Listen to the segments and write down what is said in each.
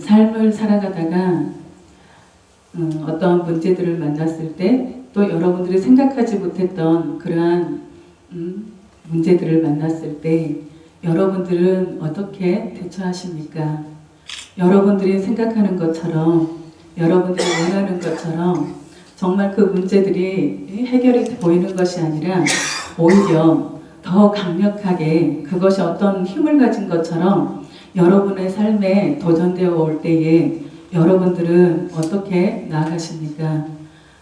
삶을 살아가다가 어떤 문제들을 만났을 때 또 여러분들이 생각하지 못했던 그러한 문제들을 만났을 때 여러분들은 어떻게 대처하십니까? 여러분들이 생각하는 것처럼, 여러분들이 원하는 것처럼 정말 그 문제들이 해결이 보이는 것이 아니라 오히려 더 강력하게 그것이 어떤 힘을 가진 것처럼 여러분의 삶에 도전되어 올 때에 여러분들은 어떻게 나아가십니까?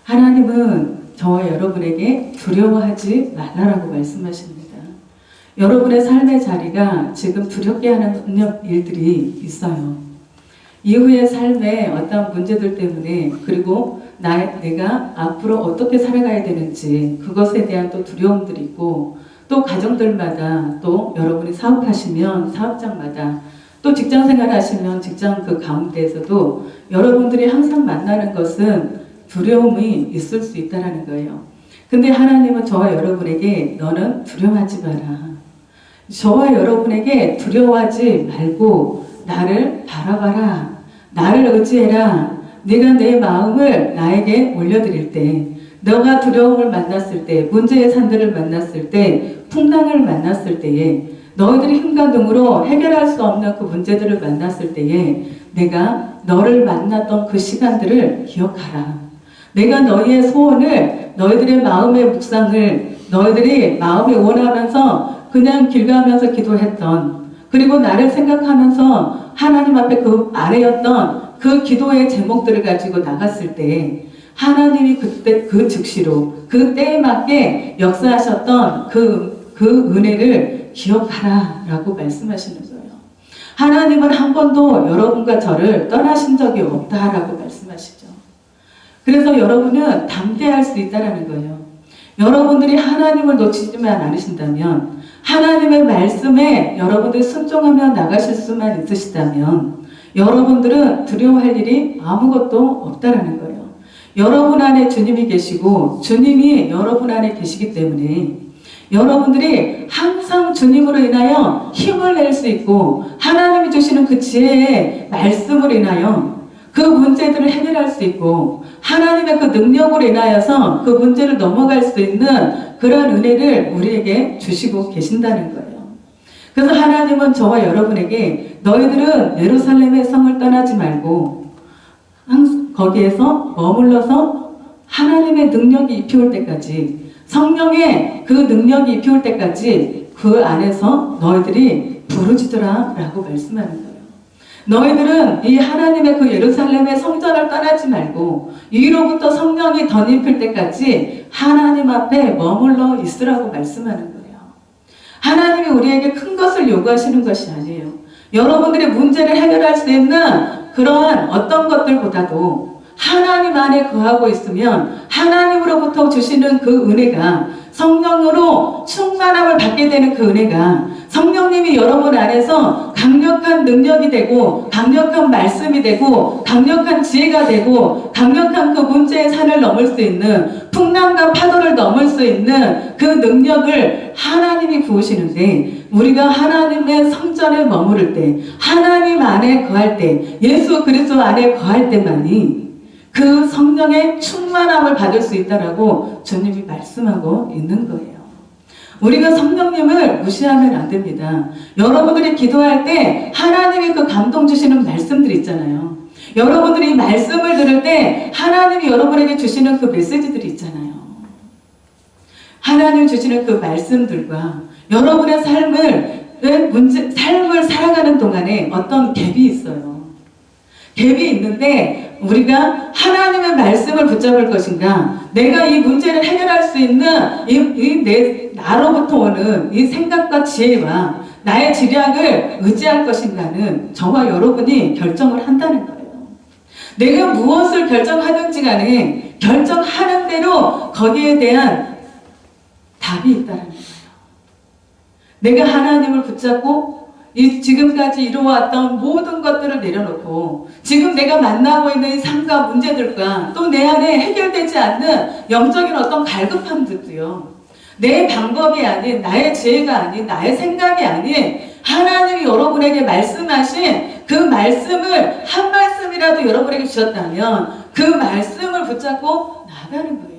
하나님은 저와 여러분에게 두려워하지 말라라고 말씀하십니다. 여러분의 삶의 자리가 지금 두렵게 하는 일들이 있어요. 이후의 삶에 어떤 문제들 때문에 그리고 내가 앞으로 어떻게 살아가야 되는지 그것에 대한 또 두려움들이 있고 또 가정들마다 또 여러분이 사업하시면 사업장마다 또 직장생활 하시면 직장 그 가운데에서도 여러분들이 항상 만나는 것은 두려움이 있을 수 있다는 거예요. 근데 하나님은 저와 여러분에게 너는 두려워하지 마라. 저와 여러분에게 두려워하지 말고 나를 바라봐라. 나를 의지해라. 네가 내 마음을 나에게 올려드릴 때, 너가 두려움을 만났을 때, 문제의 산들을 만났을 때, 풍랑을 만났을 때에 너희들이 힘과 능으로 해결할 수 없는 그 문제들을 만났을 때에 내가 너를 만났던 그 시간들을 기억하라. 내가 너희의 소원을, 너희들의 마음의 묵상을, 너희들이 마음에 원하면서 그냥 길가면서 기도했던, 그리고 나를 생각하면서 하나님 앞에 그 아래였던 그 기도의 제목들을 가지고 나갔을 때 하나님이 그때 그 즉시로 그 때에 맞게 역사하셨던 그 은혜를 기억하라 라고 말씀하시는 거예요. 하나님은 한 번도 여러분과 저를 떠나신 적이 없다라고 말씀하시죠. 그래서 여러분은 담대할 수 있다는 거예요. 여러분들이 하나님을 놓치지만 않으신다면, 하나님의 말씀에 여러분들이 순종하며 나가실 수만 있으시다면 여러분들은 두려워할 일이 아무것도 없다라는 거예요. 여러분 안에 주님이 계시고 주님이 여러분 안에 계시기 때문에 여러분들이 항상 주님으로 인하여 힘을 낼 수 있고 하나님이 주시는 그 지혜의 말씀으로 인하여 그 문제들을 해결할 수 있고 하나님의 그 능력으로 인하여서 그 문제를 넘어갈 수 있는 그런 은혜를 우리에게 주시고 계신다는 거예요. 그래서 하나님은 저와 여러분에게 너희들은 예루살렘의 성을 떠나지 말고 항상 거기에서 머물러서 하나님의 능력이 입혀올 때까지, 성령의 그 능력이 입혀올 때까지 그 안에서 너희들이 부르짖으라 라고 말씀하는 거예요. 너희들은 이 하나님의 그 예루살렘의 성전을 떠나지 말고 위로부터 성령이 덧입힐 때까지 하나님 앞에 머물러 있으라고 말씀하는 거예요. 하나님이 우리에게 큰 것을 요구하시는 것이 아니에요. 여러분들의 문제를 해결할 수 있는 그러한 어떤 것들보다도 하나님 안에 거하고 있으면 하나님으로부터 주시는 그 은혜가, 성령으로 충만함을 받게 되는 그 은혜가 성령님이 여러분 안에서 강력한 능력이 되고 강력한 말씀이 되고 강력한 지혜가 되고 강력한 그 문제의 산을 넘을 수 있는, 풍랑과 파도를 넘을 수 있는 그 능력을 하나님이 부으시는데, 우리가 하나님의 성전에 머무를 때, 하나님 안에 거할 때, 예수 그리스도 안에 거할 때만이 그 성령의 충만함을 받을 수 있다라고 주님이 말씀하고 있는 거예요. 우리가 성령님을 무시하면 안 됩니다. 여러분들이 기도할 때 하나님이 그 감동 주시는 말씀들 있잖아요. 여러분들이 말씀을 들을 때 하나님이 여러분에게 주시는 그 메시지들이 있잖아요. 하나님 주시는 그 말씀들과 여러분의 삶을 살아가는 동안에 어떤 갭이 있어요. 갭이 있는데 우리가 하나님의 말씀을 붙잡을 것인가, 내가 이 문제를 해결할 수 있는 나로부터 오는 이 생각과 지혜와 나의 지략을 의지할 것인가는 저와 여러분이 결정을 한다는 거예요. 내가 무엇을 결정하든지 간에 결정하는 대로 거기에 대한 답이 있다는 거예요. 내가 하나님을 붙잡고 지금까지 이루어왔던 모든 것들을 내려놓고 지금 내가 만나고 있는 이 삶과 문제들과 또 내 안에 해결되지 않는 영적인 어떤 갈급함들도요, 내 방법이 아닌, 나의 지혜가 아닌, 나의 생각이 아닌 하나님이 여러분에게 말씀하신 그 말씀을 한마디 말씀이라도 여러분에게 주셨다면 그 말씀을 붙잡고 나가는 거예요.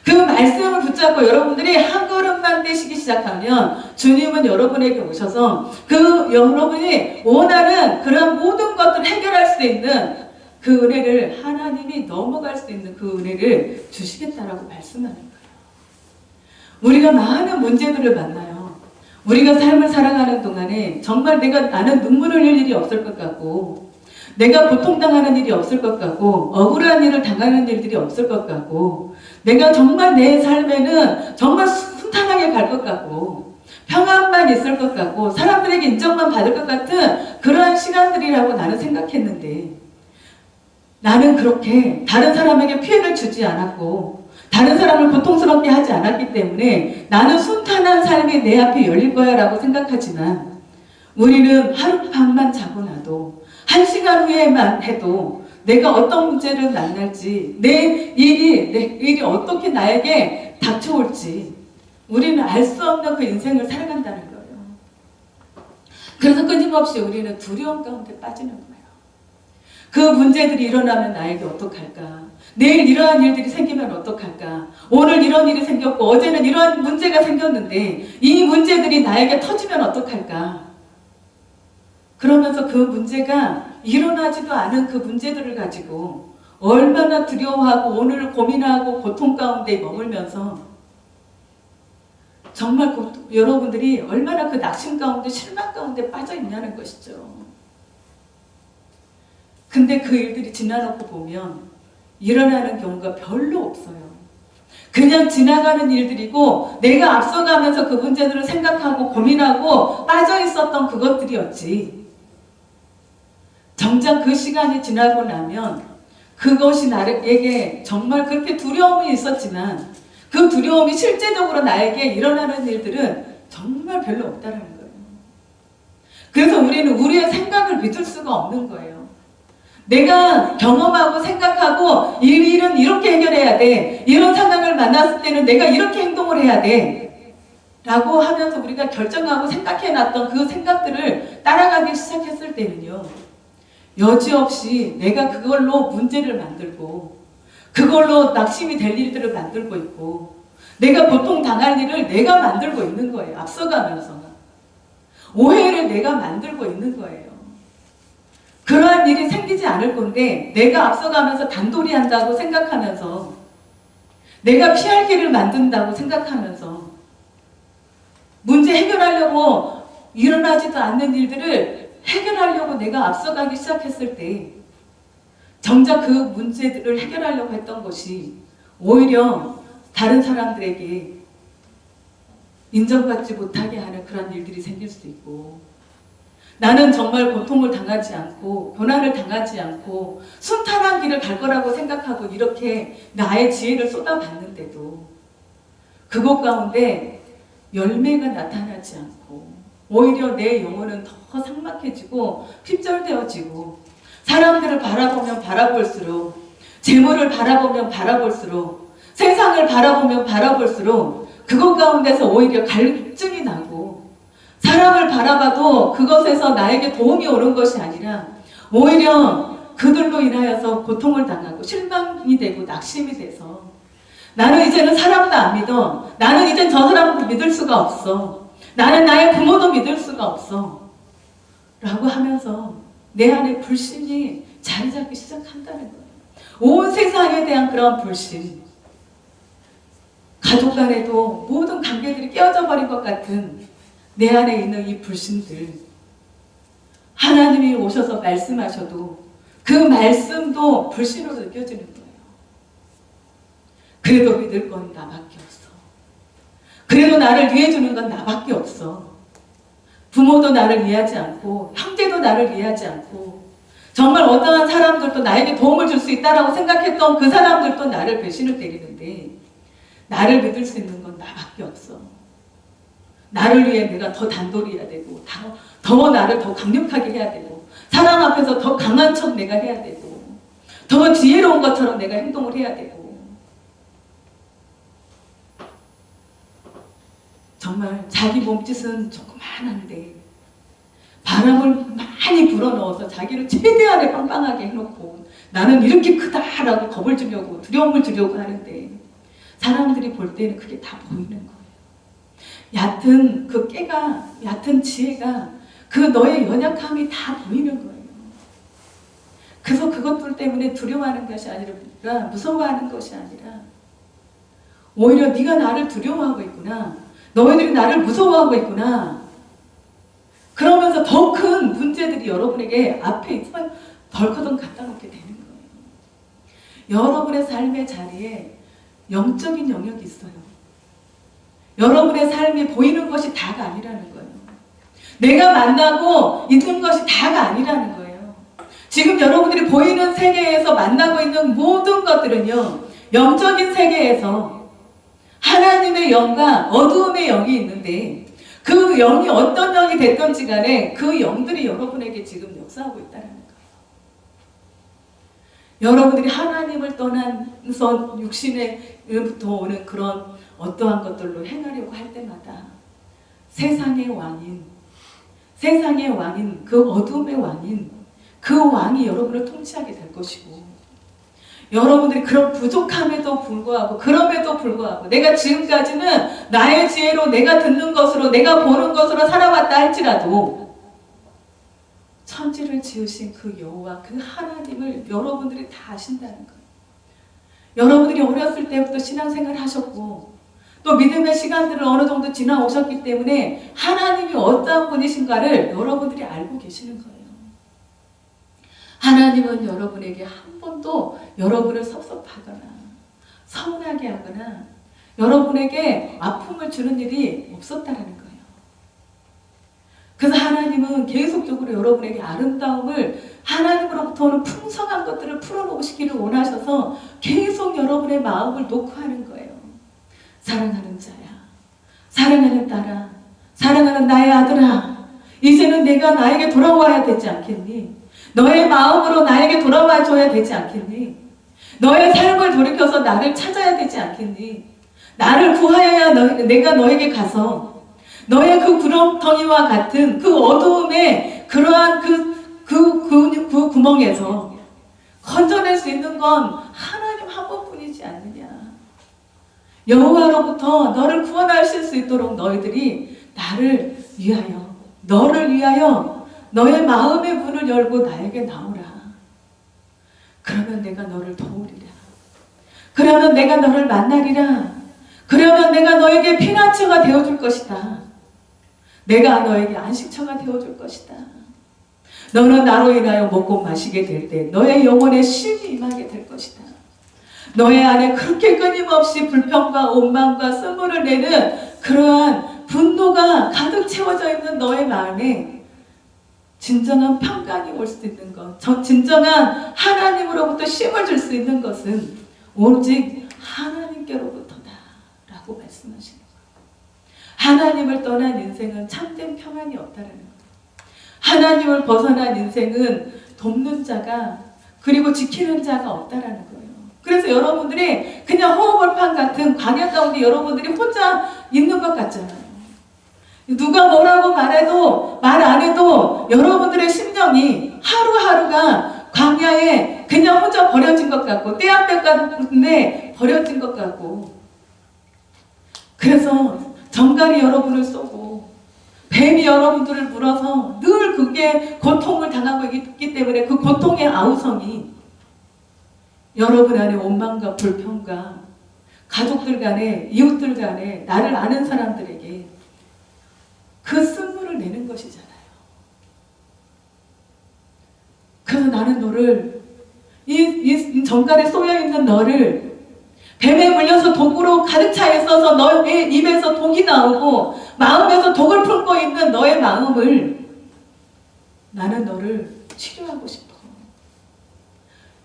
그 말씀을 붙잡고 여러분들이 한 걸음만 떼시기 시작하면 주님은 여러분에게 오셔서 그 여러분이 원하는 그런 모든 것들을 해결할 수 있는 그 은혜를, 하나님이 넘어갈 수 있는 그 은혜를 주시겠다라고 말씀하는 거예요. 우리가 많은 문제들을 만나요. 우리가 삶을 살아가는 동안에 정말 나는 눈물 흘릴 일이 없을 것 같고, 내가 고통당하는 일이 없을 것 같고, 억울한 일을 당하는 일들이 없을 것 같고, 내가 정말 내 삶에는 정말 순탄하게 갈 것 같고, 평안만 있을 것 같고, 사람들에게 인정만 받을 것 같은 그러한 시간들이라고 나는 생각했는데, 나는 그렇게 다른 사람에게 피해를 주지 않았고, 다른 사람을 고통스럽게 하지 않았기 때문에 나는 순탄한 삶이 내 앞에 열릴 거야 라고 생각하지만, 우리는 하룻밤만 자고 나도 1시간 후에만 해도 내가 어떤 문제를 만날지, 내 일이 어떻게 나에게 닥쳐올지 우리는 알 수 없는 그 인생을 살아간다는 거예요. 그래서 끊임없이 우리는 두려움 가운데 빠지는 거예요. 그 문제들이 일어나면 나에게 어떡할까? 내일 이러한 일들이 생기면 어떡할까? 오늘 이런 일이 생겼고 어제는 이러한 문제가 생겼는데 이 문제들이 나에게 터지면 어떡할까? 그러면서 그 문제가 일어나지도 않은 그 문제들을 가지고 얼마나 두려워하고 오늘을 고민하고 고통 가운데 머물면서 정말 여러분들이 얼마나 그 낙심 가운데 실망 가운데 빠져 있냐는 것이죠. 근데 그 일들이 지나놓고 보면 일어나는 경우가 별로 없어요. 그냥 지나가는 일들이고 내가 앞서가면서 그 문제들을 생각하고 고민하고 빠져 있었던 그것들이었지. 정작 그 시간이 지나고 나면 그것이 나에게 정말 그렇게 두려움이 있었지만 그 두려움이 실제적으로 나에게 일어나는 일들은 정말 별로 없다는 거예요. 그래서 우리는 우리의 생각을 믿을 수가 없는 거예요. 내가 경험하고 생각하고 이 일은 이렇게 해결해야 돼. 이런 상황을 만났을 때는 내가 이렇게 행동을 해야 돼. 라고 하면서 우리가 결정하고 생각해놨던 그 생각들을 따라가기 시작했을 때는요. 여지없이 내가 그걸로 문제를 만들고 그걸로 낙심이 될 일들을 만들고 있고 내가 고통당할 일을 내가 만들고 있는 거예요. 앞서가면서. 오해를 내가 만들고 있는 거예요. 그러한 일이 생기지 않을 건데 내가 앞서가면서 단돌이 한다고 생각하면서 내가 피할 길을 만든다고 생각하면서 문제 해결하려고 일어나지도 않는 일들을 해결하려고 내가 앞서가기 시작했을 때 정작 그 문제들을 해결하려고 했던 것이 오히려 다른 사람들에게 인정받지 못하게 하는 그런 일들이 생길 수도 있고 나는 정말 고통을 당하지 않고 고난을 당하지 않고 순탄한 길을 갈 거라고 생각하고 이렇게 나의 지혜를 쏟아봤는데도 그것 가운데 열매가 나타나지 않고 오히려 내 영혼은 더 삭막해지고 핍절되어지고 사람들을 바라보면 바라볼수록 재물을 바라보면 바라볼수록 세상을 바라보면 바라볼수록 그것 가운데서 오히려 갈증이 나고 사람을 바라봐도 그것에서 나에게 도움이 오는 것이 아니라 오히려 그들로 인하여서 고통을 당하고 실망이 되고 낙심이 돼서 나는 이제는 사람도 안 믿어. 나는 이젠 저 사람도 믿을 수가 없어. 나는 나의 부모도 믿을 수가 없어. 라고 하면서 내 안에 불신이 자리 잡기 시작한다는 거예요. 온 세상에 대한 그런 불신. 가족 간에도 모든 관계들이 깨어져 버린 것 같은 내 안에 있는 이 불신들. 하나님이 오셔서 말씀하셔도 그 말씀도 불신으로 느껴지는 거예요. 그래도 믿을 건 나밖에 없어. 그래도 나를 이해해주는 건 나밖에 없어. 부모도 나를 이해하지 않고 형제도 나를 이해하지 않고 정말 어떠한 사람들도 나에게 도움을 줄 수 있다라고 생각했던 그 사람들도 나를 배신을 때리는데 나를 믿을 수 있는 건 나밖에 없어. 나를 위해 내가 더 단돌이 해야 되고 더 나를 더 강력하게 해야 되고 사람 앞에서 더 강한 척 내가 해야 되고 더 지혜로운 것처럼 내가 행동을 해야 되고 정말 자기 몸짓은 조그만한데 바람을 많이 불어넣어서 자기를 최대한의 빵빵하게 해놓고 나는 이렇게 크다라고 겁을 주려고 두려움을 주려고 하는데 사람들이 볼 때는 그게 다 보이는 거예요. 얕은 그 깨가, 얕은 지혜가 그 너의 연약함이 다 보이는 거예요. 그래서 그것들 때문에 두려워하는 것이 아니라 무서워하는 것이 아니라 오히려 네가 나를 두려워하고 있구나. 너희들이 나를 무서워하고 있구나. 그러면서 더 큰 문제들이 여러분에게 앞에 있으면 덜커덩 갖다 놓게 되는 거예요. 여러분의 삶의 자리에 영적인 영역이 있어요. 여러분의 삶이 보이는 것이 다가 아니라는 거예요. 내가 만나고 있는 것이 다가 아니라는 거예요. 지금 여러분들이 보이는 세계에서 만나고 있는 모든 것들은요, 영적인 세계에서 하나님의 영과 어두움의 영이 있는데 그 영이 어떤 영이 됐던지 간에 그 영들이 여러분에게 지금 역사하고 있다는 거예요. 여러분들이 하나님을 떠나서 육신에부터 오는 그런 어떠한 것들로 행하려고 할 때마다 세상의 왕인 그 어둠의 왕인 그 왕이 여러분을 통치하게 될 것이고, 여러분들이 그런 부족함에도 불구하고 그럼에도 불구하고 내가 지금까지는 나의 지혜로 내가 듣는 것으로 내가 보는 것으로 살아왔다 할지라도 천지를 지으신 그 여호와 그 하나님을 여러분들이 다 아신다는 거예요. 여러분들이 어렸을 때부터 신앙생활을 하셨고 또 믿음의 시간들을 어느 정도 지나오셨기 때문에 하나님이 어떠한 분이신가를 여러분들이 알고 계시는 거예요. 하나님은 여러분에게 한 번도 여러분을 섭섭하거나 서운하게 하거나 여러분에게 아픔을 주는 일이 없었다라는 거예요. 그래서 하나님은 계속적으로 여러분에게 아름다움을, 하나님으로부터 오는 풍성한 것들을 풀어놓으시기를 원하셔서 계속 여러분의 마음을 녹화하는 거예요. 사랑하는 자야, 사랑하는 딸아, 사랑하는 나의 아들아, 이제는 내가 나에게 돌아와야 되지 않겠니? 너의 마음으로 나에게 돌아와 줘야 되지 않겠니? 너의 삶을 돌이켜서 나를 찾아야 되지 않겠니? 나를 구하여야 내가 너에게 가서 너의 그 구렁텅이와 같은 그 어두움의 그러한 그 구멍에서 건져낼 수 있는 건 하나님 한 번뿐이지 않느냐. 여호와로부터 너를 구원하실 수 있도록 너희들이 나를 위하여, 너를 위하여 너의 마음의 문을 열고 나에게 나오라. 그러면 내가 너를 도우리라. 그러면 내가 너를 만나리라. 그러면 내가 너에게 피난처가 되어줄 것이다. 내가 너에게 안식처가 되어줄 것이다. 너는 나로 인하여 먹고 마시게 될 때 너의 영혼에 쉼이 임하게 될 것이다. 너의 안에 그렇게 끊임없이 불평과 원망과 쓴물을 내는 그러한 분노가 가득 채워져 있는 너의 마음에 진정한 평강이 올 수 있는 것, 진정한 하나님으로부터 쉼을 줄 수 있는 것은 오직 하나님께로부터다 라고 말씀하시는 거예요. 하나님을 떠난 인생은 참된 평안이 없다라는 거예요. 하나님을 벗어난 인생은 돕는 자가 그리고 지키는 자가 없다라는 거예요. 그래서 여러분들이 그냥 호흡을판 같은 광야 가운데 여러분들이 혼자 있는 것 같잖아요. 누가 뭐라고 말해도 말 안 해도 여러분들의 심령이 하루하루가 광야에 그냥 혼자 버려진 것 같고 때 앞에 가는데 버려진 것 같고, 그래서 정갈이 여러분을 쏘고 뱀이 여러분들을 물어서 늘 그게 고통을 당하고 있기 때문에 그 고통의 아우성이 여러분 안에 원망과 불평과 가족들 간에 이웃들 간에 나를 아는 사람들에게 그 쓴물을 내는 것이잖아요. 그래서 나는 너를 이 정갈에 쏘여있는 너를 뱀에 물려서 독으로 가득 차 있어서 너의 입에서 독이 나오고 마음에서 독을 품고 있는 너의 마음을 나는 너를 치료하고 싶어.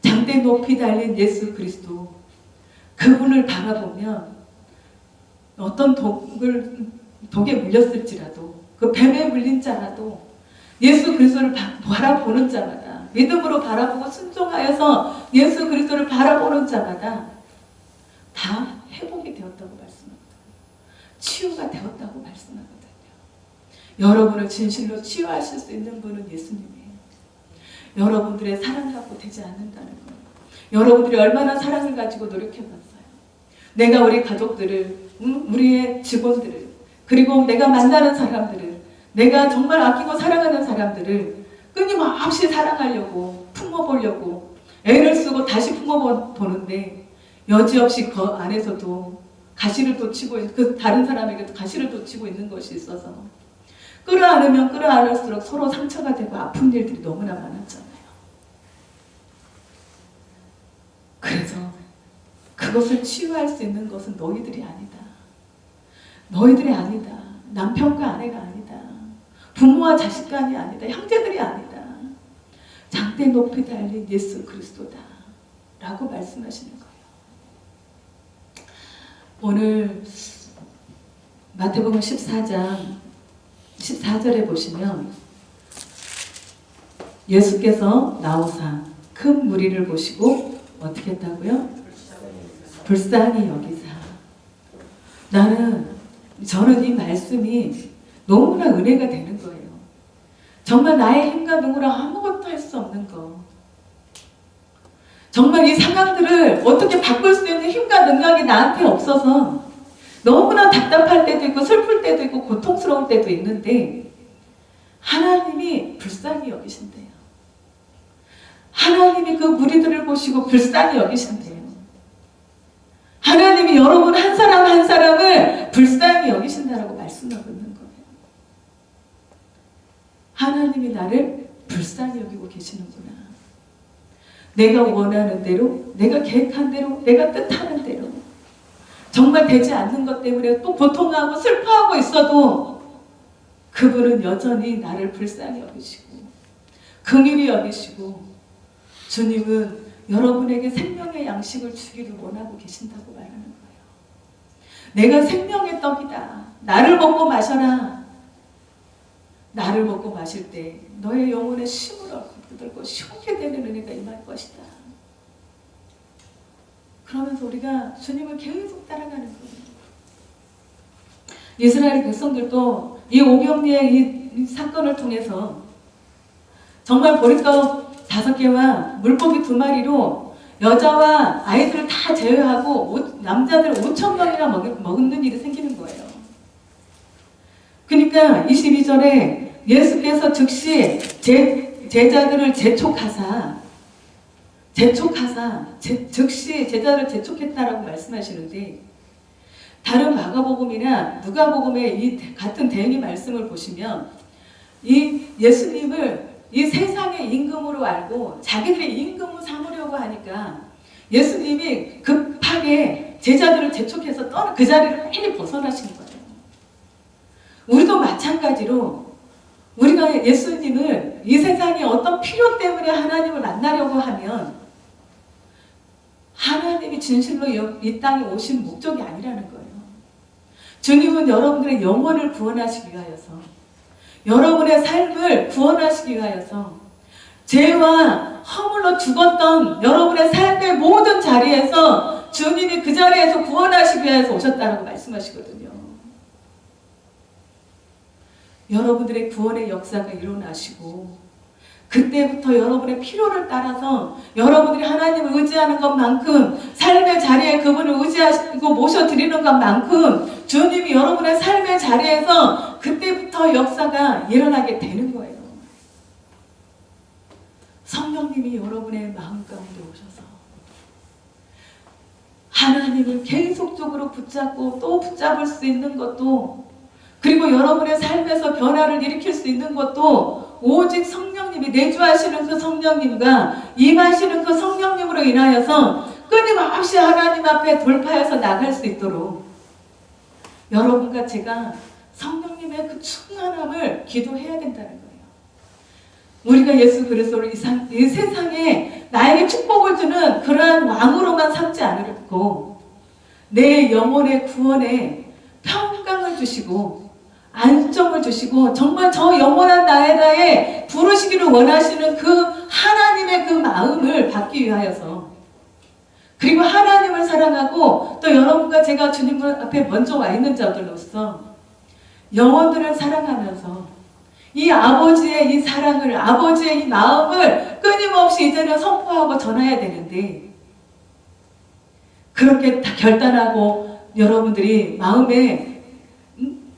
장대 높이 달린 예수 그리스도 그분을 바라보면 어떤 독에 물렸을지라도 그 뱀에 물린 자라도 예수 그리스도를 바라보는 자마다 믿음으로 바라보고 순종하여서 예수 그리스도를 바라보는 자마다 다 회복이 되었다고 말씀합니다. 치유가 되었다고 말씀하거든요. 여러분을 진실로 치유하실 수 있는 분은 예수님이에요. 여러분들의 사랑 갖고 되지 않는다는 거예요. 여러분들이 얼마나 사랑을 가지고 노력해봤어요. 내가 우리 가족들을, 우리의 직원들을, 그리고 내가 만나는 사람들을, 내가 정말 아끼고 사랑하는 사람들을 끊임없이 사랑하려고, 품어보려고 애를 쓰고 다시 품어보는데 여지없이 그 안에서도 가시를 돋치고 있는, 그 다른 사람에게도 가시를 돋치고 있는 것이 있어서 끌어안으면 끌어안을수록 서로 상처가 되고 아픈 일들이 너무나 많았잖아요. 그래서 그것을 치유할 수 있는 것은 너희들이 아니다. 너희들이 아니다. 남편과 아내가 아니다. 부모와 자식 간이 아니다. 형제들이 아니다. 장대 높이 달린 예수 그리스도다. 라고 말씀하시는 거예요. 오늘 마태복음 14장 14절에 보시면 예수께서 나오사 큰 무리를 보시고 어떻게 했다고요? 불쌍히 여기사. 저는 이 말씀이 너무나 은혜가 되는 거예요. 정말 나의 힘과 능으로 아무것도 할 수 없는 거. 정말 이 상황들을 어떻게 바꿀 수 있는 힘과 능력이 나한테 없어서 너무나 답답할 때도 있고 슬플 때도 있고 고통스러울 때도 있는데 하나님이 불쌍히 여기신대요. 하나님이 그 무리들을 보시고 불쌍히 여기신대요. 하나님이 여러분 한 사람 한 사람을 불쌍히 여기신다라고 말씀하고 있는 거예요. 하나님이 나를 불쌍히 여기고 계시는구나. 내가 원하는 대로, 내가 계획한 대로, 내가 뜻하는 대로 정말 되지 않는 것 때문에 또 고통하고 슬퍼하고 있어도 그분은 여전히 나를 불쌍히 여기시고 긍휼히 여기시고 주님은 여러분에게 생명의 양식을 주기를 원하고 계신다고 말하는 거예요. 내가 생명의 떡이다. 나를 먹고 마셔라. 나를 먹고 마실 때 너의 영혼에 쉼을 얻고 쉬게 되는 은혜가 임할 것이다. 그러면서 우리가 주님을 계속 따라가는 거예요. 이스라엘 백성들도 이 오병리의 이 사건을 통해서 정말 보리떡 5개와 물고기 2마리로 여자와 아이들을 다 제외하고 남자들 5,000명이나 먹는 일이 생기는 거예요. 그러니까 22절에 예수께서 즉시 제자들을 재촉하사 즉시 제자들을 재촉했다라고 말씀하시는데 다른 마가복음이나 누가복음의 이 같은 대응의 말씀을 보시면 이 예수님을 이 세상의 임금으로 알고 자기들의 임금을 삼으려고 하니까 예수님이 급하게 제자들을 재촉해서 그 자리를 빨리 벗어나신 거예요. 우리도 마찬가지로 우리가 예수님을 이 세상에 어떤 필요 때문에 하나님을 만나려고 하면 하나님이 진실로 이 땅에 오신 목적이 아니라는 거예요. 주님은 여러분들의 영혼을 구원하시기 위하여서 여러분의 삶을 구원하시기 위하여서 죄와 허물로 죽었던 여러분의 삶의 모든 자리에서 주님이 그 자리에서 구원하시기 위해서 오셨다라고 말씀하시거든요. 여러분들의 구원의 역사가 일어나시고 그때부터 여러분의 필요를 따라서 여러분들이 하나님을 의지하는 것만큼 삶의 자리에 그분을 의지하시고 모셔드리는 것만큼 주님이 여러분의 삶의 자리에서 그때부터 역사가 일어나게 되는 거예요. 성령님이 여러분의 마음 가운데 오셔서 하나님을 계속적으로 붙잡고 또 붙잡을 수 있는 것도 그리고 여러분의 삶에서 변화를 일으킬 수 있는 것도 오직 성령님이 내주하시는 그 성령님과 임하시는 그 성령님으로 인하여서 끊임없이 하나님 앞에 돌파해서 나갈 수 있도록 여러분과 제가 성령님의 그 충만함을 기도해야 된다는 거예요. 우리가 예수 그리스도를 이 세상에 나에게 축복을 주는 그러한 왕으로만 삼지 않으려고 내 영혼의 구원에 평강을 주시고 안정을 주시고 정말 저 영원한 나에다에 부르시기를 원하시는 그 하나님의 그 마음을 받기 위하여서 그리고 하나님을 사랑하고 또 여러분과 제가 주님 앞에 먼저 와 있는 자들로서 영혼들을 사랑하면서 이 아버지의 이 사랑을, 아버지의 이 마음을 끊임없이 이제는 선포하고 전해야 되는데, 그렇게 다 결단하고 여러분들이 마음에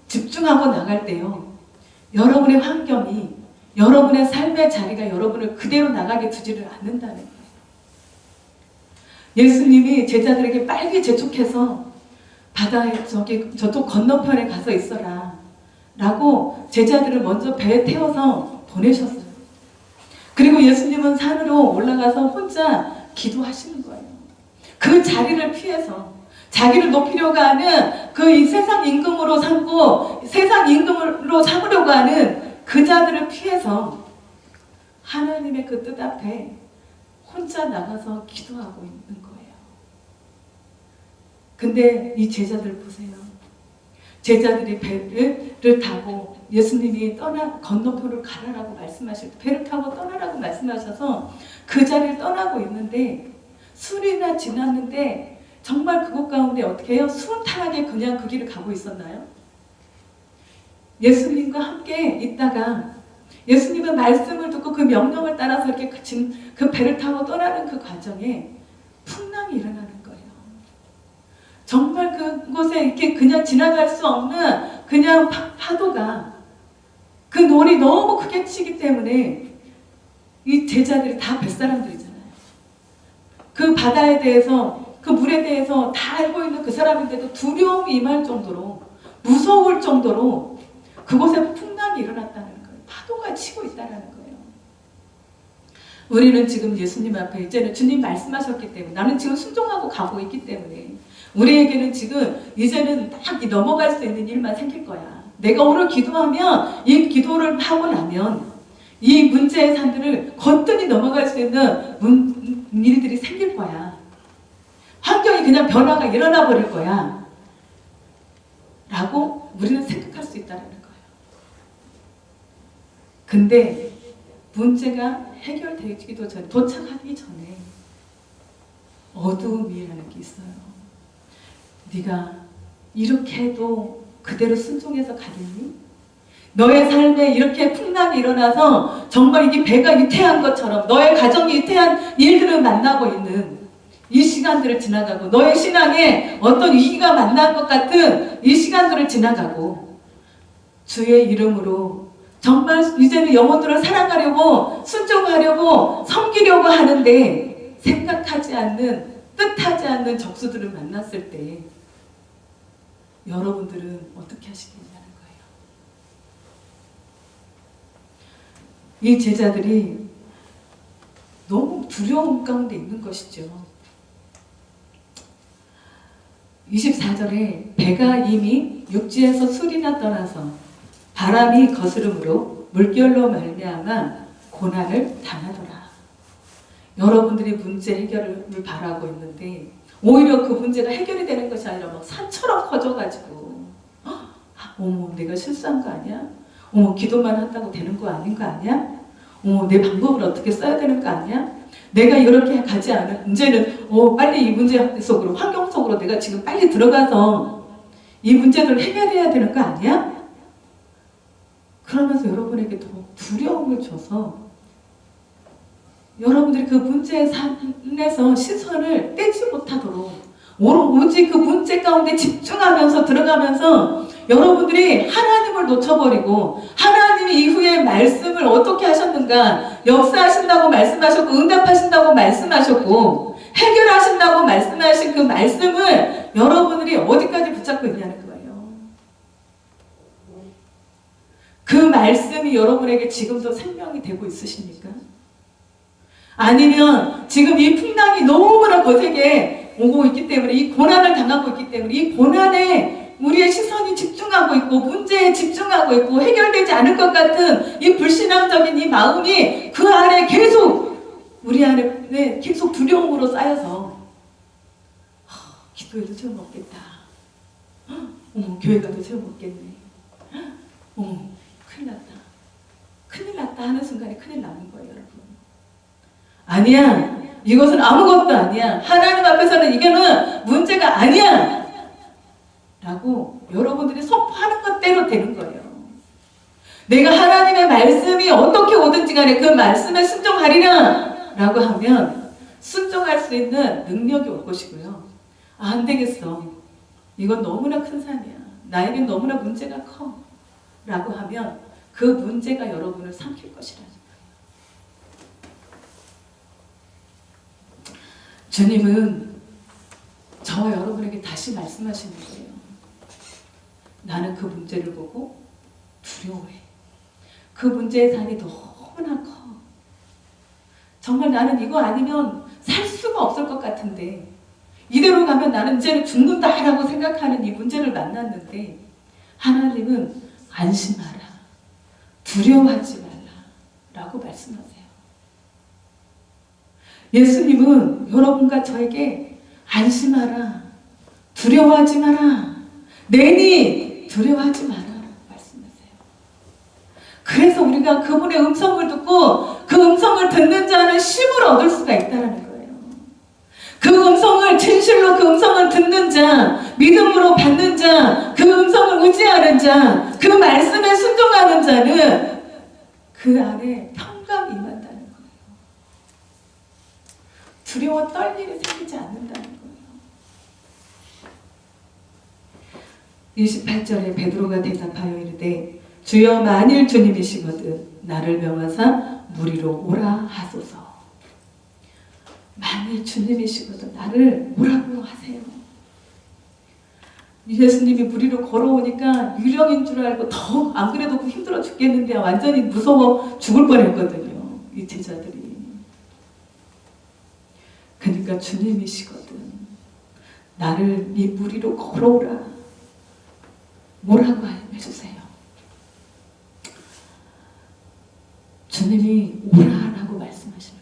집중하고 나갈 때요, 여러분의 환경이, 여러분의 삶의 자리가 여러분을 그대로 나가게 두지를 않는다는 거예요. 예수님이 제자들에게 빨리 재촉해서 바다에 저쪽 건너편에 가서 있어라 라고 제자들을 먼저 배에 태워서 보내셨어요. 그리고 예수님은 산으로 올라가서 혼자 기도하시는 거예요. 그 자리를 피해서 자기를 높이려고 하는 그 이 세상 임금으로 삼고 세상 임금으로 삼으려고 하는 그 자들을 피해서 하나님의 그 뜻 앞에 혼자 나가서 기도하고 있는 거예요. 근데 이 제자들 보세요. 제자들이 배를 타고 예수님이 건너편으로 가라라고 말씀하실 때, 배를 타고 떠나라고 말씀하셔서 그 자리를 떠나고 있는데, 술이나 지났는데 정말 그곳 가운데 어떻게 해요? 순탄하게 그냥 그 길을 가고 있었나요? 예수님과 함께 있다가 예수님의 말씀을 듣고 그 명령을 따라서 이렇게 그 배를 타고 떠나는 그 과정에 풍랑이 일어나는 거예요. 정말 그곳에 이렇게 그냥 지나갈 수 없는 그냥 파도가, 그 놀이 너무 크게 치기 때문에 이 제자들이 다 뱃사람들이잖아요. 그 바다에 대해서, 그 물에 대해서 다 알고 있는 그 사람인데도 두려움이 임할 정도로, 무서울 정도로 그곳에 풍랑이 일어났다는 거예요. 파도가 치고 있다는 거예요. 우리는 지금 예수님 앞에 이제는 주님 말씀하셨기 때문에, 나는 지금 순종하고 가고 있기 때문에 우리에게는 지금 이제는 딱 넘어갈 수 있는 일만 생길 거야. 내가 오늘 기도하면, 이 기도를 하고 나면 이 문제의 산들을 거뜬히 넘어갈 수 있는 일들이 생길 거야. 환경이 그냥 변화가 일어나 버릴 거야 라고 우리는 생각할 수 있다는 거예요. 근데 문제가 해결되기도 전에, 도착하기 전에 어두움이라는 게 있어요. 네가 이렇게 해도 그대로 순종해서 가겠니? 너의 삶에 이렇게 풍랑이 일어나서 정말 이게 배가 위태한 것처럼 너의 가정이 위태한 일들을 만나고 있는 이 시간들을 지나가고, 너의 신앙에 어떤 위기가 만난 것 같은 이 시간들을 지나가고, 주의 이름으로 정말 이제는 영혼들을 사랑하려고, 순종하려고, 섬기려고 하는데 생각하지 않는, 뜻하지 않는 적수들을 만났을 때 여러분들은 어떻게 하시겠냐는 거예요. 이 제자들이 너무 두려움 가운데 있는 것이죠. 24절에 배가 이미 육지에서 술이나 떠나서 바람이 거스름으로 물결로 말미암아 고난을 당하더라. 여러분들이 문제 해결을 바라고 있는데 오히려 그 문제가 해결이 되는 것이 아니라 막 산처럼 커져가지고, 어머 내가 실수한 거 아니야? 어머 기도만 한다고 되는 거 아닌 거 아니야? 어머 내 방법을 어떻게 써야 되는 거 아니야? 내가 이렇게 가지 않은, 이제는 빨리 이 문제 속으로, 환경 속으로 내가 지금 빨리 들어가서 이 문제들을 해결해야 되는 거 아니야? 그러면서 여러분에게 더 두려움을 줘서 여러분들이 그 문제의 산에서 시선을 떼지 못하도록 오직 그 문제 가운데 집중하면서 들어가면서 여러분들이 하나님을 놓쳐버리고, 하나님이 이후에 말씀을 어떻게 하셨는가, 역사하신다고 말씀하셨고, 응답하신다고 말씀하셨고, 해결하신다고 말씀하신 그 말씀을 여러분들이 어디까지 붙잡고 있냐는 거예요. 그 말씀이 여러분에게 지금도 생명이 되고 있으십니까? 아니면 지금 이 풍랑이 너무나 거세게 오고 있기 때문에, 이 고난을 당하고 있기 때문에 이 고난에 우리의 시선이 집중하고 있고, 문제에 집중하고 있고, 해결되지 않을 것 같은 이 불신앙적인 이 마음이 그 안에 계속, 우리 안에 계속 두려움으로 쌓여서 기도해도 소용없겠다, 어머 교회 가도 소용없겠네, 어머 큰일 났다, 큰일 났다 하는 순간에 큰일 나는 거예요. 여러분, 아니야, 이것은 아무것도 아니야, 하나님 앞에서는 이게는 문제가 아니야 라고 여러분들이 선포하는 것대로 되는 거예요. 내가 하나님의 말씀이 어떻게 오든지 간에 그 말씀에 순종하리라 라고 하면 순종할 수 있는 능력이 올 것이고요. 아, 안 되겠어. 이건 너무나 큰 산이야. 나에겐 너무나 문제가 커. 라고 하면 그 문제가 여러분을 삼킬 것이라는 거예요. 주님은 저와 여러분에게 다시 말씀하시는 거예요. 나는 그 문제를 보고 두려워해. 그 문제의 산이 너무나 커. 정말 나는 이거 아니면 살 수가 없을 것 같은데 이대로 가면 나는 이제는 죽는다라고 생각하는 이 문제를 만났는데 하나님은 안심하라. 두려워하지 말라. 라고 말씀하세요. 예수님은 여러분과 저에게 안심하라. 두려워하지 마라. 내니 두려워하지 마라. 말씀하세요. 그래서 우리가 그분의 음성을 듣고 그 음성을 듣는 자는 쉼을 얻을 수가 있다는 거예요. 그 음성을 진실로 그 음성을 듣는 자, 믿음으로 받는 자, 그 음성을 의지하는 자, 그 말씀에 순종하는 자는 그 안에 평강이 임한다는 거예요. 두려워 떨 일이 생기지 않는다는 거예요. 28절에 베드로가 대답하여 이르되 주여 만일 주님이시거든 나를 명하사 무리로 오라 하소서. 만일 주님이시거든 나를 오라고 하세요. 예수님이 무리로 걸어오니까 유령인 줄 알고 더 안 그래도 힘들어 죽겠는데 완전히 무서워 죽을 뻔했거든요. 이 제자들이. 그러니까 주님이시거든 나를 이 무리로 걸어오라. 뭐라고 해주세요. 주님이 오라라고 말씀하시는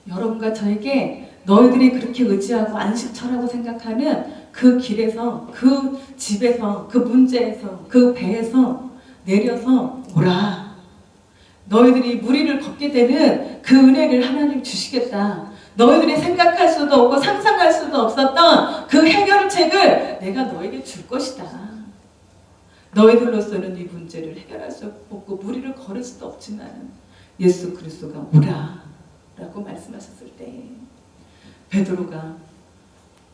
거예요. 여러분과 저에게 너희들이 그렇게 의지하고 안식처라고 생각하는 그 길에서, 그 집에서, 그 문제에서, 그 배에서 내려서 오라. 너희들이 무리를 걷게 되는 그 은혜를 하나님 주시겠다. 너희들이 생각할 수도 없고 상상할 수도 없었던 그 해결책을 내가 너에게 줄 것이다. 너희들로서는 이 문제를 해결할 수 없고 무리를 걸을 수도 없지만 예수 그리스도가 오라 라고 말씀하셨을 때 베드로가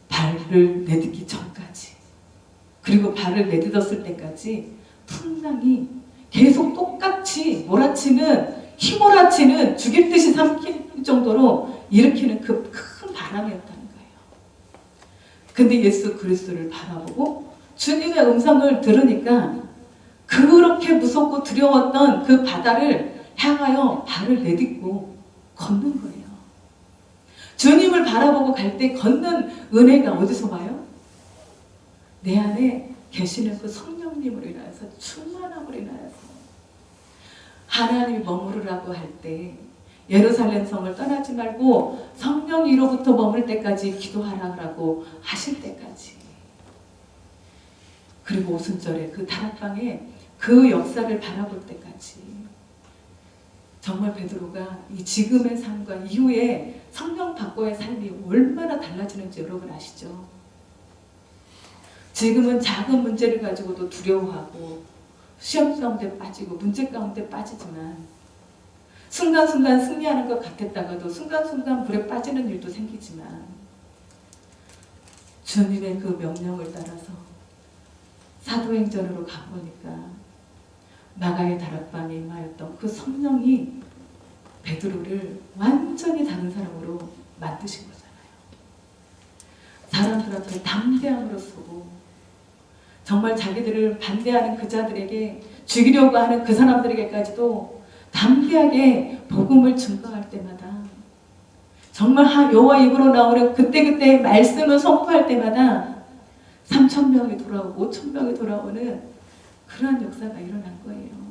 발을 내딛기 전까지 그리고 발을 내딛었을 때까지 풍랑이 계속 똑같이 몰아치는 휘몰아치는 죽일 듯이 삼킬 정도로 일으키는 그 큰 바람이었다는 거예요. 근데 예수 그리스도를 바라보고 주님의 음성을 들으니까 그렇게 무섭고 두려웠던 그 바다를 향하여 발을 내딛고 걷는 거예요. 주님을 바라보고 갈 때 걷는 은혜가 어디서 와요? 내 안에 계시는 그 성령님으로 인하여서 충만함으로 인하여서 하나님이 머무르라고 할 때 예루살렘 성을 떠나지 말고 성령 위로부터 머물 때까지 기도하라고 하실 때까지 그리고 오순절에 그 다락방에 그 역사를 바라볼 때까지 정말 베드로가 이 지금의 삶과 이후에 성령 받고의 삶이 얼마나 달라지는지 여러분 아시죠? 지금은 작은 문제를 가지고도 두려워하고 시험 가운데 빠지고 문제 가운데 빠지지만 순간순간 승리하는 것 같았다가도 순간순간 불에 빠지는 일도 생기지만 주님의 그 명령을 따라서 사도행전으로 가보니까 마가의 다락방에 임하였던 그 성령이 베드로를 완전히 다른 사람으로 만드신 거잖아요. 사람들 앞에 담대함으로 서고 정말 자기들을 반대하는 그 자들에게 죽이려고 하는 그 사람들에게까지도 담대하게 복음을 증거할 때마다 정말 여호와 입으로 나오는 그때그때 말씀을 선포할 때마다 3,000명이 돌아오고 5,000명이 돌아오는 그러한 역사가 일어난 거예요.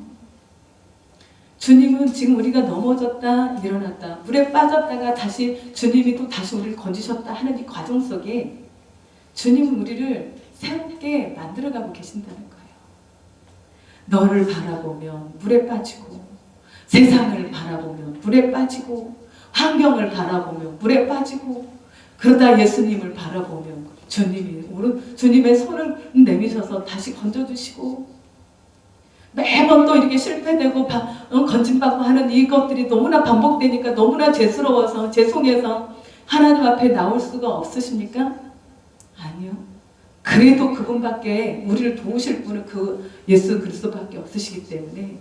주님은 지금 우리가 넘어졌다 일어났다 물에 빠졌다가 다시 주님이 또 다시 우리를 건지셨다 하는 이 과정 속에 주님은 우리를 새롭게 만들어가고 계신다는 거예요. 너를 바라보면 물에 빠지고 세상을 바라보면 물에 빠지고 환경을 바라보면 물에 빠지고 그러다 예수님을 바라보면 주님의 손을 내미셔서 다시 건져주시고, 매번 또 이렇게 실패되고 건진받고 하는 이것들이 너무나 반복되니까 너무나 죄스러워서 죄송해서 하나님 앞에 나올 수가 없으십니까? 아니요. 그래도 그분밖에, 우리를 도우실 분은 그 예수 그리스도밖에 없으시기 때문에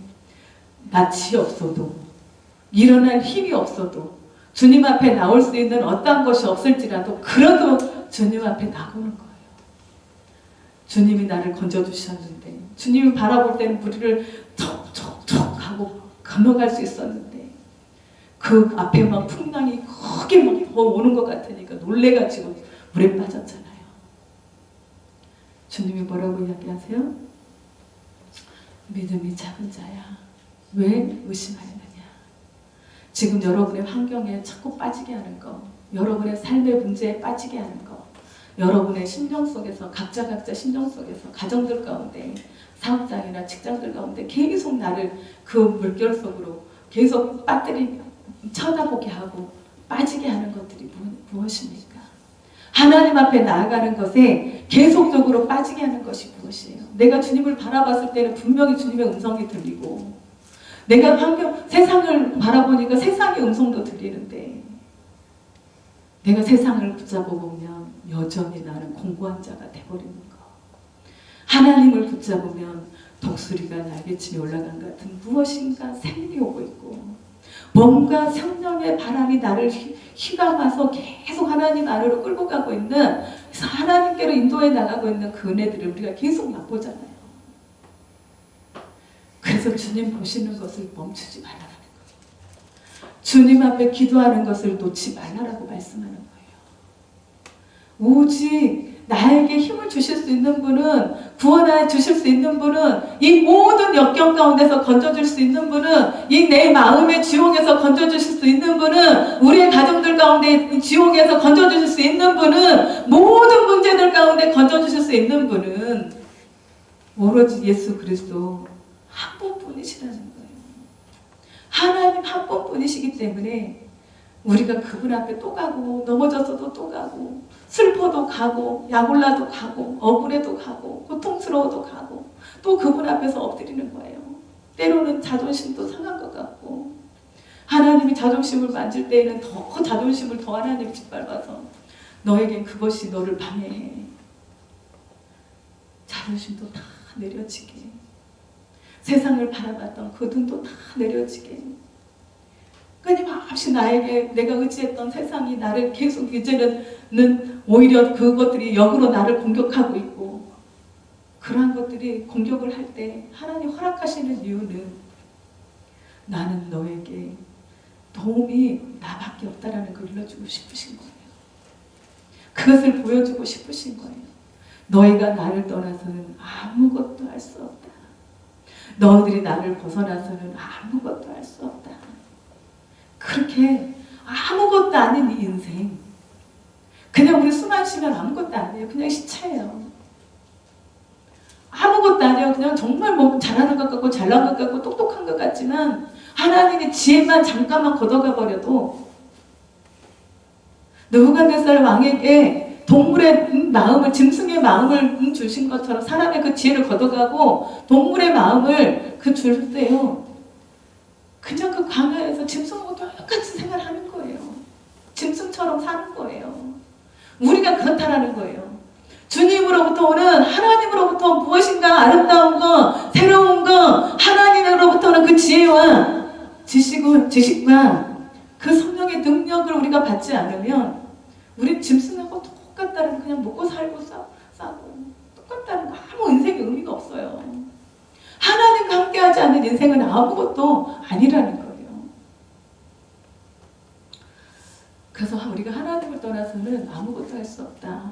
낯이 없어도, 일어날 힘이 없어도, 주님 앞에 나올 수 있는 어떠한 것이 없을지라도 그래도 주님 앞에 나오는 거예요. 주님이 나를 건져주셨는데, 주님이 바라볼 때는 우리를 척척척 하고 건너갈 수 있었는데, 그 앞에 막 풍랑이 크게 막 더 오는 것 같으니까 놀래가지고 물에 빠졌잖아요. 주님이 뭐라고 이야기하세요? 믿음이 작은 자야, 왜 의심하느냐. 지금 여러분의 환경에 자꾸 빠지게 하는 거, 여러분의 삶의 문제에 빠지게 하는 거, 여러분의 심령 속에서, 각자 심령 속에서, 가정들 가운데, 사업장이나 직장들 가운데 계속 나를 그 물결 속으로 계속 쳐다보게 하고 빠지게 하는 것들이 무엇입니까? 하나님 앞에 나아가는 것에 계속적으로 빠지게 하는 것이 무엇이에요? 내가 주님을 바라봤을 때는 분명히 주님의 음성이 들리고, 내가 세상을 바라보니까 세상의 음성도 들리는데, 내가 세상을 붙잡아 보면 여전히 나는 공고한 자가 돼버리는 거. 하나님을 붙잡으면 독수리가 날개치며 올라간 것 같은 무엇인가 생명이 오고 있고, 뭔가 성령의 바람이 나를 휘감아서 계속 하나님 안으로 끌고 가고 있는, 그래서 하나님께로 인도해 나가고 있는 그 은혜들을 우리가 계속 맛보잖아요. 그래서 주님 보시는 것을 멈추지 말라는 거예요. 주님 앞에 기도하는 것을 놓지 말라라고 말씀하는 거예요. 오직 나에게 힘을 주실 수 있는 분은, 구원하여 주실 수 있는 분은, 이 모든 역경 가운데서 건져줄 수 있는 분은, 이 내 마음의 지옥에서 건져주실 수 있는 분은, 우리의 가정들 가운데 지옥에서 건져주실 수 있는 분은, 모든 문제들 가운데 건져주실 수 있는 분은 오로지 예수 그리스도 한 분뿐이시라는 거예요. 하나님 한 분뿐이시기 때문에 우리가 그분 앞에 또 가고, 넘어져서도 또 가고, 슬퍼도 가고, 약올라도 가고, 억울해도 가고, 고통스러워도 가고, 또 그분 앞에서 엎드리는 거예요. 때로는 자존심도 상한 것 같고, 하나님이 자존심을 만질 때에는 더 자존심을 더 하나님이 짓밟아서 너에겐 그것이 너를 방해해. 자존심도 다 내려지게, 세상을 바라봤던 그 눈도 다 내려지게, 끊임없이 나에게 내가 의지했던 세상이 나를 계속 이제는 오히려 그것들이 역으로 나를 공격하고 있고, 그러한 것들이 공격을 할 때 하나님 허락하시는 이유는 나는 너에게 도움이 나밖에 없다라는 걸 일러주고 싶으신 거예요. 그것을 보여주고 싶으신 거예요. 너희가 나를 떠나서는 아무것도 할 수 없다. 너희들이 나를 벗어나서는 아무것도 할 수 없다. 그렇게 아무것도 아닌 이 인생, 그냥 우리 숨만 쉬면 아무것도 아니에요. 그냥 시체예요. 아무것도 아니에요. 그냥 정말 뭐 잘하는 것 같고 잘난 것 같고 똑똑한 것 같지만, 하나님의 지혜만 잠깐만 걷어가 버려도, 느부갓네살 왕에게 동물의 마음을, 짐승의 마음을 주신 것처럼 사람의 그 지혜를 걷어가고 동물의 마음을 주세요. 그냥 그 광야에서 짐승하고 똑같이 생활하는 거예요. 짐승처럼 사는 거예요. 우리가 그렇다라는 거예요. 주님으로부터 오는, 하나님으로부터 무엇인가 아름다운 거, 새로운 거, 하나님으로부터 오는 그 지혜와 지식과 그 성령의 능력을 우리가 받지 않으면 우리 짐승하고 똑같다는, 그냥 먹고 살고 싸고 똑같다는 거, 아무 인생의 의미가 없어요. 하나님과 함께하지 않는 인생은 아무것도 아니라는 거예요. 그래서 우리가 하나님을 떠나서는 아무것도 할 수 없다.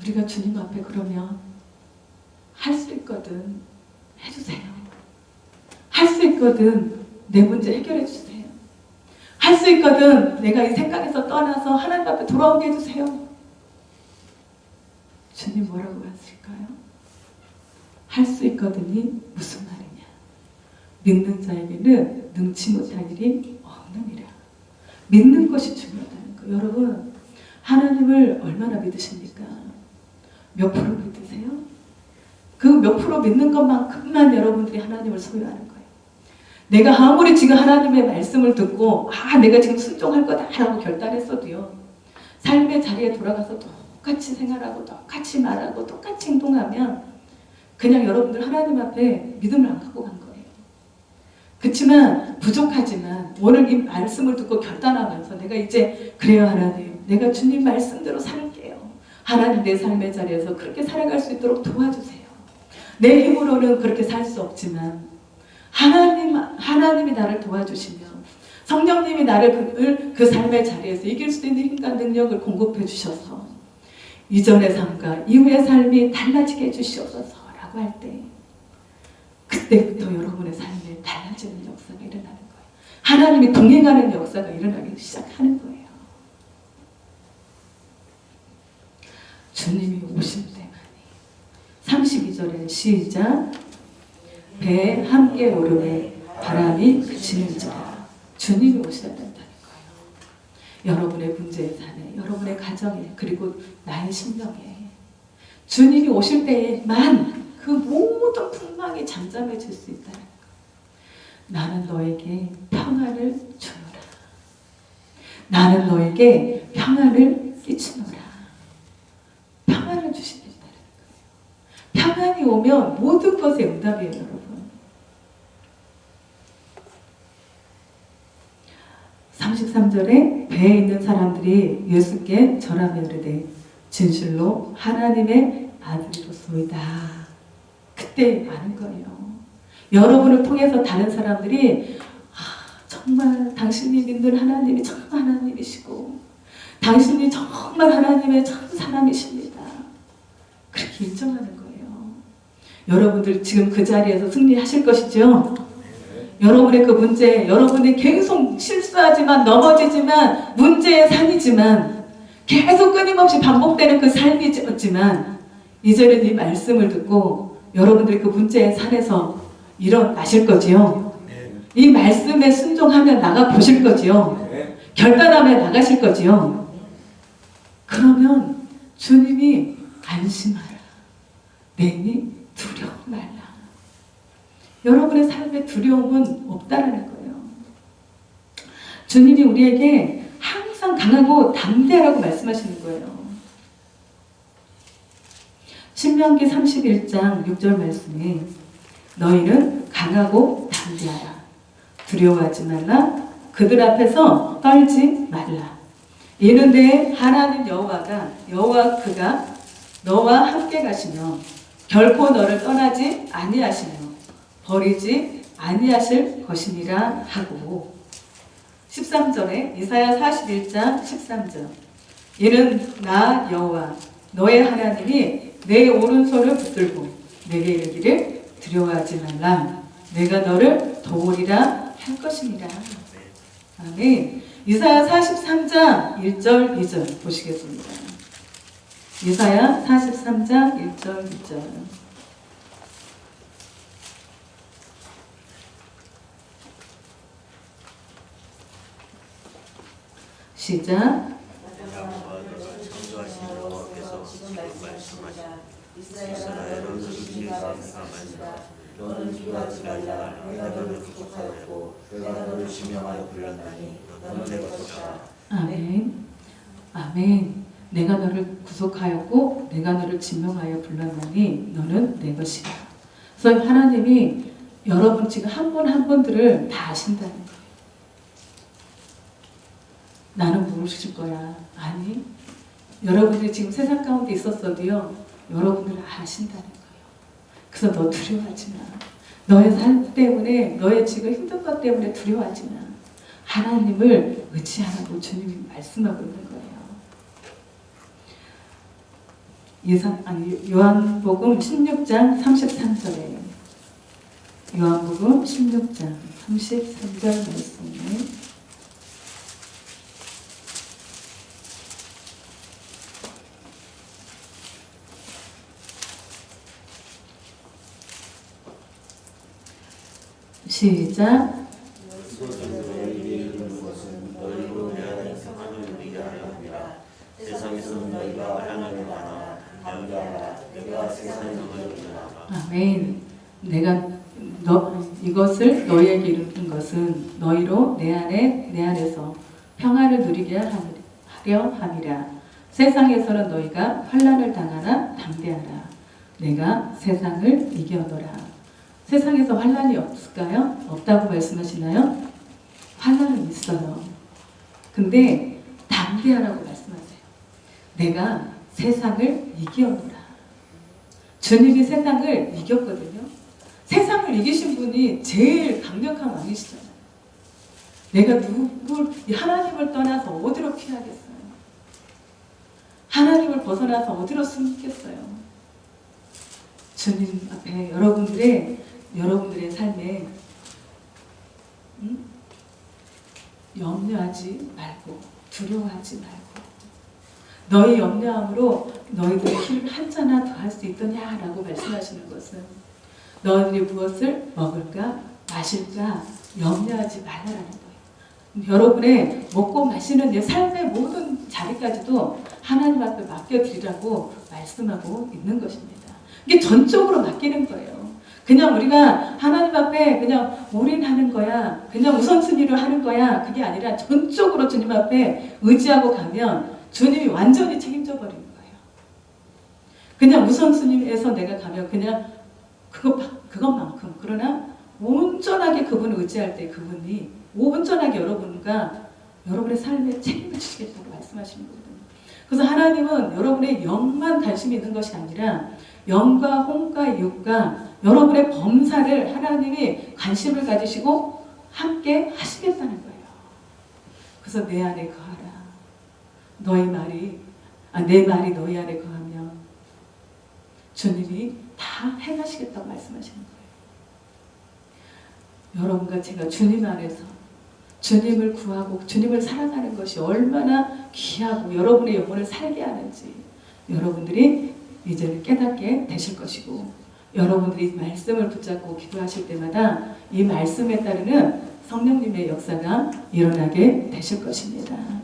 우리가 주님 앞에 그러면 할 수 있거든 해주세요. 할 수 있거든 내 문제 해결해 주세요. 할 수 있거든 내가 이 생각에서 떠나서 하나님 앞에 돌아오게 해주세요. 주님 뭐라고 하실까요? 할 수 있거든이 무슨 말이냐? 믿는 자에게는 능치 못할 일이 없느니라. 믿는 것이 중요하다는 거. 여러분, 하나님을 얼마나 믿으십니까? 몇 프로 믿으세요? 그 몇 프로 믿는 것만큼만 여러분들이 하나님을 소유하는 거예요. 내가 아무리 지금 하나님의 말씀을 듣고 내가 지금 순종할 거다라고 결단했어도요. 삶의 자리에 돌아가서 똑같이 생활하고 똑같이 말하고 똑같이 행동하면 그냥 여러분들 하나님 앞에 믿음을 안 갖고 간 거예요. 그렇지만 부족하지만 오늘 이 말씀을 듣고 결단하면서 내가 이제 그래요 하나님, 내가 주님 말씀대로 살게요. 하나님 내 삶의 자리에서 그렇게 살아갈 수 있도록 도와주세요. 내 힘으로는 그렇게 살 수 없지만 하나님이 나를 도와주시며 성령님이 나를 그 삶의 자리에서 이길 수 있는 힘과 능력을 공급해 주셔서 이전의 삶과 이후의 삶이 달라지게 해주시옵소서라고 할 때 그때부터 여러분의 삶에 달라지는 역사가 일어나는 거예요. 하나님이 동행하는 역사가 일어나기 시작하는 거예요. 주님이 오실 때만이 32절에 시작 배에 함께 오르매 바람이 그치는지라 주님이 오셔야 된다는 거예요. 여러분의 문제의 산에 여러분의 가정에 그리고 나의 심령에 주님이 오실 때에만 그 모든 풍랑이 잠잠해질 수 있다는 거예요. 나는 너에게 평안을 주노라. 나는 너에게 평안을 끼치노라. 평안을 주시겠다는 거예요. 평안이 오면 모든 것의 응답이에요, 여러분. 33절에 배에 있는 사람들이 예수께 절하며 이르되 진실로 하나님의 아들이로소이다. 그때 아는 거예요. 여러분을 통해서 다른 사람들이 정말 당신이 믿는 하나님이 참 하나님이시고 당신이 정말 하나님의 참 사람이십니다. 그렇게 인정하는 거예요. 여러분들 지금 그 자리에서 승리하실 것이죠. 여러분의 그 문제, 여러분이 계속 실수하지만 넘어지지만 문제의 삶이지만 계속 끊임없이 반복되는 그 삶이지만 이제는 이 말씀을 듣고 여러분들이 그 문제의 산에서 일어나실 거지요. 이 말씀에 순종하며 나가 보실 거지요. 결단하며 나가실 거지요. 그러면 주님이 안심하라. 내니 두려워 말라. 여러분의 삶에 두려움은 없다라는 거예요. 주님이 우리에게 항상 강하고 담대하라고 말씀하시는 거예요. 신명기 31장 6절 말씀에 너희는 강하고 담대하라. 두려워하지 말라. 그들 앞에서 떨지 말라. 이는 내 하나님 여호와 그가 너와 함께 가시며 결코 너를 떠나지 아니하시며 버리지 아니하실 것이니라 하고 13절에 이사야 41장 13절 이는 나 여호와 너의 하나님이 내 오른손을 붙들고 내게 이르기를 두려워하지 말라. 내가 너를 도우리라 할 것이니라. 아멘. 이사야 43장 1절 2절 보시겠습니다. 이사야 43장 1절 2절 시작. 너는 두려워하지 말라. 내가 너를 구속하였고 내가 너를 지명하여 불렀나니 너는 내 것이다. 아멘. 아멘. 내가 너를 구속하였고 내가 너를 지명하여 불렀나니 너는 내 것이다. 그래서 하나님이 여러분 지금 한 분 한 분들을 다 아신다는 거예요. 나는 모르실 거야. 아니, 여러분들이 지금 세상 가운데 있었어도요, 여러분들을 아신다는 거예요. 그래서 너 두려워하지 마. 너의 삶 때문에, 너의 지금 힘든 것 때문에 두려워하지 마. 하나님을 의지하라고 주님이 말씀하고 있는 거예요. 요한복음 16장 33절에 요한복음 16장 33절 말씀에 시작. 세상 아멘. 내가 이것을 너희에게 이룬 것은 너희로 내 안에서 평안을 누리게 하려 함이라. 세상에서는 너희가 환난을 당하나 담대하라. 내가 세상을 이겨노라. 세상에서 환난이 없을까요? 없다고 말씀하시나요? 환난은 있어요. 근데 담대하라고 말씀하세요. 내가 세상을 이겨노라. 주님이 세상을 이겼거든요. 세상을 이기신 분이 제일 강력한 왕이시잖아요. 내가 하나님을 떠나서 어디로 피하겠어요? 하나님을 벗어나서 어디로 숨겠어요? 주님 앞에 여러분들의 삶에 염려하지 말고 두려워하지 말고 너희 염려함으로 너희들의 길을 한자나 더 할 수 있더냐라고 말씀하시는 것은 너희들이 무엇을 먹을까 마실까 염려하지 말라라는 거예요. 여러분의 먹고 마시는 삶의 모든 자리까지도 하나님 앞에 맡겨드리라고 말씀하고 있는 것입니다. 이게 전적으로 맡기는 거예요. 그냥 우리가 하나님 앞에 그냥 올인하는 거야, 그냥 우선순위를 하는 거야, 그게 아니라 전적으로 주님 앞에 의지하고 가면 주님이 완전히 책임져 버리는 거예요. 그냥 우선순위에서 내가 가면 그냥 그것만큼, 그러나 온전하게 그분을 의지할 때 그분이 온전하게 여러분의 삶에 책임을 지시겠다고 말씀하시는 거거든요. 그래서 하나님은 여러분의 영만 관심이 있는 것이 아니라 영과 혼과 육과 여러분의 범사를 하나님이 관심을 가지시고 함께 하시겠다는 거예요. 그래서 내 안에 거하라. 내 말이 너희 안에 거하면 주님이 다 행하시겠다고 말씀하시는 거예요. 여러분과 제가 주님 안에서 주님을 구하고 주님을 사랑하는 것이 얼마나 귀하고 여러분의 영혼을 살게 하는지 여러분들이 이제는 깨닫게 되실 것이고, 여러분들이 말씀을 붙잡고 기도하실 때마다 이 말씀에 따르는 성령님의 역사가 일어나게 되실 것입니다.